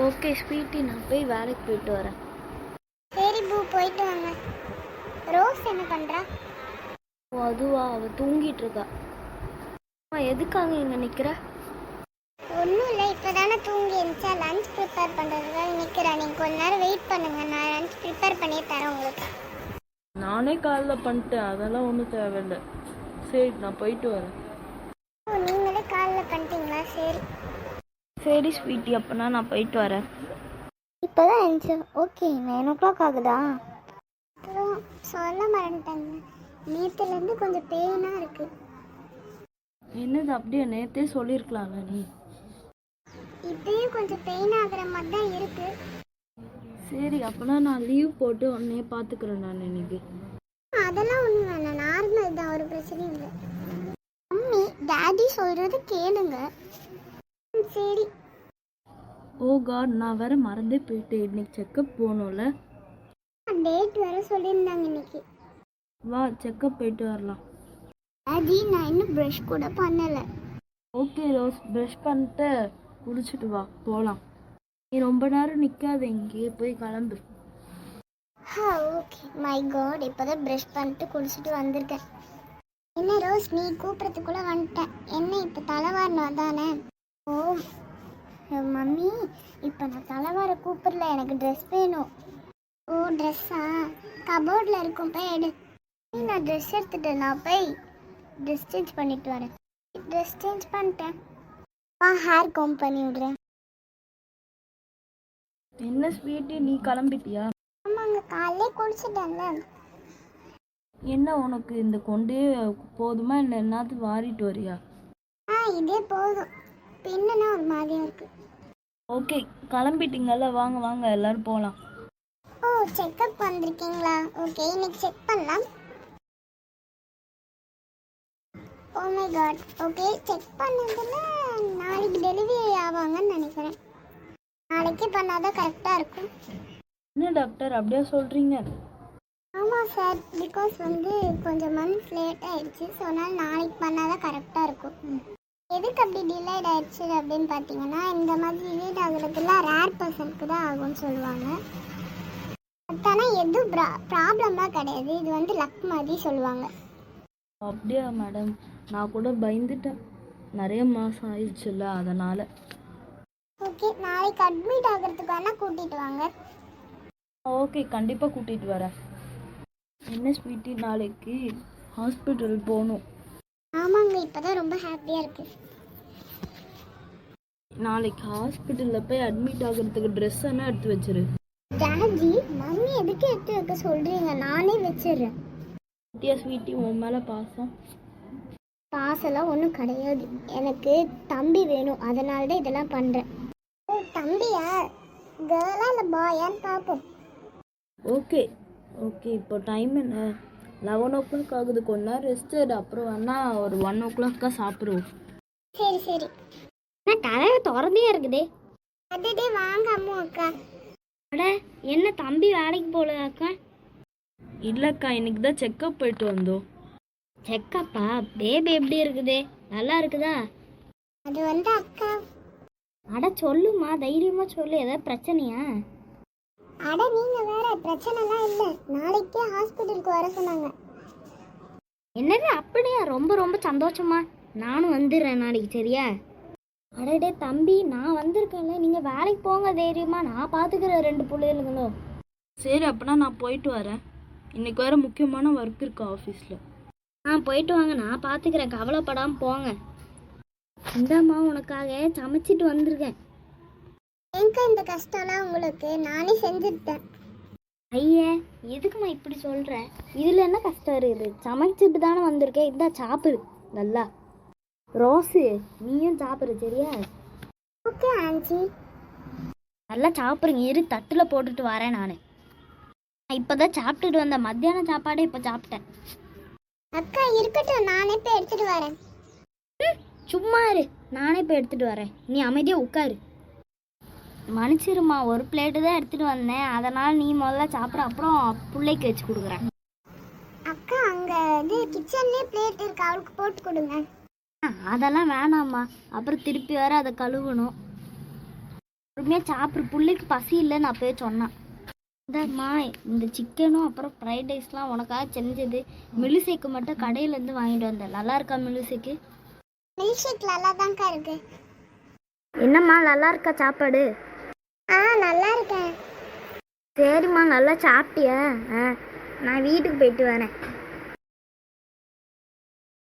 Okay sweetie, நான் போய் வேலைக்கு போயிட்டு வரேன். சரி பூ, போயிட்டு வாங்க. ரோஸ் என்ன பண்ணுறா? ஓ அதுவா, அவள் தூங்கிட்டு இருக்கா. எதுக்காக இங்கே நிற்கிற? ஒன்றும் இல்லை, இப்போ தானே தூங்கி இருந்துச்சா, லஞ்ச் ப்ரிப்பேர் பண்ணுறதுக்காக நிற்கிறேன். நீங்கள் கொஞ்ச நேரம் வெயிட் பண்ணுங்கள், நான் லஞ்ச் ப்ரிப்பேர் பண்ணி தரேன் உங்களுக்கு. நானே காலைல பண்ணிட்டேன், அதெல்லாம் ஒன்றும் தேவையில்லை. சரி, நான் போயிட்டு வரேன். ஓ, நீங்களே காலைல பண்ணிட்டீங்களா? சரி சரி ஸ்வீட்டி, அப்போனா நான் போயிட்டு வரேன். இப்போ தான் இருந்துச்சு. ஓகே, 9 ஆகுதா? அப்புறம் சொல்ல மறந்துட்டேங்க, நேற்றுலேருந்து கொஞ்சம் பெயினாக இருக்குது. என்னது, அப்படியே நேற்றே சொல்லியிருக்கலாம்ல நீ. இப்பயும் கொஞ்சம் பெயின் ஆகுற மாதிரி தான் இருக்குது. சரி, அப்போனா நான் லீவ் போட்டு உடனே பார்த்துக்கிறேன் நான் இன்னைக்கு. அதெல்லாம் ஒன்றும் வேணாம், நார்மல் தான், ஒரு பிரச்சனையும் இல்லை. மம்மி டாடி சொல்கிறது கேளுங்க. சரி. ஓ காட், நான் வேற மறந்தே போயிட்டேன். இன்னைக்கு செக்கப் போகணும்ல. டேட் வேற சொல்லியிருந்தாங்க இன்னைக்கு. வா, செக்கப் போயிட்டு வரலாம். டாடி நான் இன்னும் ப்ரஷ் கூட பண்ணலை. ஓகே ரோஸ், ப்ரஷ் பண்ணிட்டு குளிச்சுட்டு வா, போகலாம். நீ ரொம்ப நேரம் நிற்காத, இங்கேயே போய் கிளம்பு. ஓகே. மை காட், இப்போ தான் ப்ரஷ் பண்ணிட்டு குளிச்சுட்டு வந்திருக்கேன். என்ன ரோஸ், நீ கூப்பிட்றதுக்குள்ளே வந்துட்டேன். என்ன இப்போ தலைவாரணும் தானே? ஓ மம்மி, இப்போ நான் தலைவார கூப்பிடல, எனக்கு ட்ரெஸ் வேணும். ஓ ட்ரெஸ்ஸா? கபோர்டில் இருக்கும், போய் எடு. நான் ட்ரெஸ் எடுத்துட்டு நான் போய் ட்ரெஸ் சேஞ்ச் பண்ணிட்டு வரேன். ட்ரெஸ் சேஞ்ச் பண்ணிட்டேன். ஹேர் கோம் பண்ணி விடுறேன். என்ன ஸ்வீட்டி, நீ கிளம்பிட்டியா? ஆமாங்க, காலையிலே குளிச்சுட்டேன்ல. என்ன உனக்கு இந்த கொண்டே போதுமா, இல்லை என்னது வாரிட்டு வரியா? இதே போதும், பின்னா ஒரு மாதிரியா இருக்கு. ஓகே, கிளம்பிட்டீங்கல்ல, வாங்க வாங்க எல்லாரும் போகலாம். ஓ, செக்அப் வந்திருக்கீங்களா? ஓகே, இன்னைக்கு செக் பண்ணலாம். Oh my God. Okay, check பண்ணதுல நாளைக்கு டெலிவரி ஆவாங்கன்னு நினைக்கிறேன். நாளைக்கு பண்ணாதான் கரெக்டாக இருக்கும். என்ன டாக்டர் அப்படியே சொல்கிறீங்க? ஆமாம் சார், பிகாஸ் கொஞ்சம் மந்த்ஸ் லேட் ஆயிடுச்சு, ஸோ அதனால் நாளைக்கு பண்ணாதான் கரெக்டாக இருக்கும். எதுக்கு அப்படி டிலேட் ஆயிடுச்சு அப்படின்னு பார்த்தீங்கன்னா, இந்த மாதிரி டிலேட் ஆகுறதுலாம் ரேர் பர்சனுக்கு தான் ஆகும்னு சொல்லுவாங்க. ஆனால் எதுவும் ப்ராப்ளம்லாம் கிடையாது, இது லக் மாதிரி சொல்லுவாங்க. அப்படியா மேடம்? நான் கூட பயந்துட்டேன், நிறைய மாதம் ஆயிடுச்சுல்ல அதனால். ஓகே, நாளைக்கு அட்மிட் ஆகிறதுக்கு வேணால் கூட்டிகிட்டு வாங்க. ஓகே, கண்டிப்பாக கூட்டிகிட்டு வரேன். என்ன ஸ்வீட்டி, நாளைக்கு ஹாஸ்பிட்டல் போகணும். ஆமாங்க, இப்போதான் ரொம்ப ஹாப்பியாக இருக்கு. நாளைக்கு ஹாஸ்பிட்டலில் போய் அட்மிட் ஆகிறதுக்கு ட்ரெஸ் எல்லாம் எடுத்து வச்சிரு. டாடி, மம்மி எதுக்கு எடுத்து வைக்க சொல்கிறீங்க? நானே வச்சிடுறேன். குட்டியா ஸ்வீட்டி, உன் மேலே பாசெல்லாம் ஒன்றும் கிடையாது, எனக்கு தம்பி வேணும், அதனால தான் இதெல்லாம் பண்ணுறேன். ஓ தம்பியா? கேர்ளா இல்லை பாயான்னு பார்ப்போம். ஓகே ஓகே, இப்போ டைம் என்ன? 11 ஆகுது, கொஞ்ச நேரம் ரெஸ்ட் எடு, அப்புறம் வேணால் ஒரு 1 சாப்பிடுவோம். சரி சரி. கதவை திறந்தே இருக்குதே. அதே வாங்க அம்மா அக்கா. அட, என்ன தம்பி வேலைக்கு போல அக்கா? இல்லைக்கா, இன்னைக்கு தான் செக்கப் போயிட்டு வந்தோம். செக்கப்பா? பேபி எப்படி இருக்குதே, நல்லா இருக்குதா? அது அக்கா. அட சொல்லுமா, தைரியமா சொல்லு, ஏதாவது பிரச்சனையா? அட நீங்கள் வேற, பிரச்சனைலாம் இல்லை, நாளைக்கே ஹாஸ்பிட்டலுக்கு வர சொன்னாங்க. என்னது, அப்படியா? ரொம்ப ரொம்ப சந்தோஷமா, நானும் வந்துடுறேன் நாளைக்கு, சரியா? அடடே தம்பி, நான் வந்திருக்கேன்ல, நீங்கள் வேலைக்கு போங்க தைரியமா, நான் பார்த்துக்கிறேன் 2 பிள்ளைகளுங்களும். சரி, அப்போனா நான் போயிட்டு வரேன். இன்னைக்கு வேறு முக்கியமான ஒர்க் இருக்கு ஆஃபீஸில். போயிட்டு வாங்க, நான் பார்த்துக்கிறேன், கவலைப்படாமல் போங்க. இந்தாம்மா, உனக்காக சமைச்சிட்டு வந்திருக்கேன். எங்க இந்த கஷ்டம்லாம் உங்களுக்கு? நானே செஞ்சுட்டேன். ஐயே, எதுக்குமா இப்படி சொல்கிற? இதில் என்ன கஷ்டம் இருக்குது? சமைச்சிட்டு தானே வந்திருக்கேன், இதான் சாப்பிடு நல்லா. ரோஸு, நீயும் சாப்பிடு, சரியா? Okay aunty. நல்லா சாப்பிடுங்க, இரு தட்டில் போட்டுட்டு வரேன். நான் இப்போ தான் சாப்பிட்டுட்டு வந்தேன், மத்தியான சாப்பாடே இப்போ சாப்பிட்டேன். அக்கா இருக்கட்டும், நானே போய் எடுத்துட்டு வரேன். சும்மா இரு, நானே போய் எடுத்துகிட்டு வரேன், நீ அமைதியாக உட்காரு. மன்னிச்சிருமா, ஒரு பிளேட்டு தான் எடுத்துகிட்டு வந்தேன், அதனால் நீ முதல்ல சாப்பிட, அப்புறம் பிள்ளைக்கு வச்சு கொடுக்குறேன். அக்கா, அங்கே கிச்சன்லேயே பிளேட் இருக்கு, அவளுக்கு போட்டு கொடுங்க. அதெல்லாம் வேணாம்மா, அப்புறம் திருப்பி வர அதை கழுவணும். பொறுமையாக சாப்பிட்ற பிள்ளைக்கு பசி இல்லைன்னு அப்போயே சொன்னான். இந்தம்மா இந்த சிக்கனும் அப்புறம் ஃப்ரைட் ரைஸ்லாம் உனக்காக செஞ்சது. மில்லிசேக்கு மட்டும் கடையிலேருந்து வாங்கிட்டு வந்தேன். நல்லா இருக்கா மில்லிசேக்கு? மில்க் ஷேக் நல்லா தான்க்கா இருக்கு. என்னம்மா நல்லா இருக்கா சாப்பாடு? நல்லா இருக்கேன். சரிம்மா நல்லா சாப்பிட்டியா? நான் வீட்டுக்கு போயிட்டு வரேன்.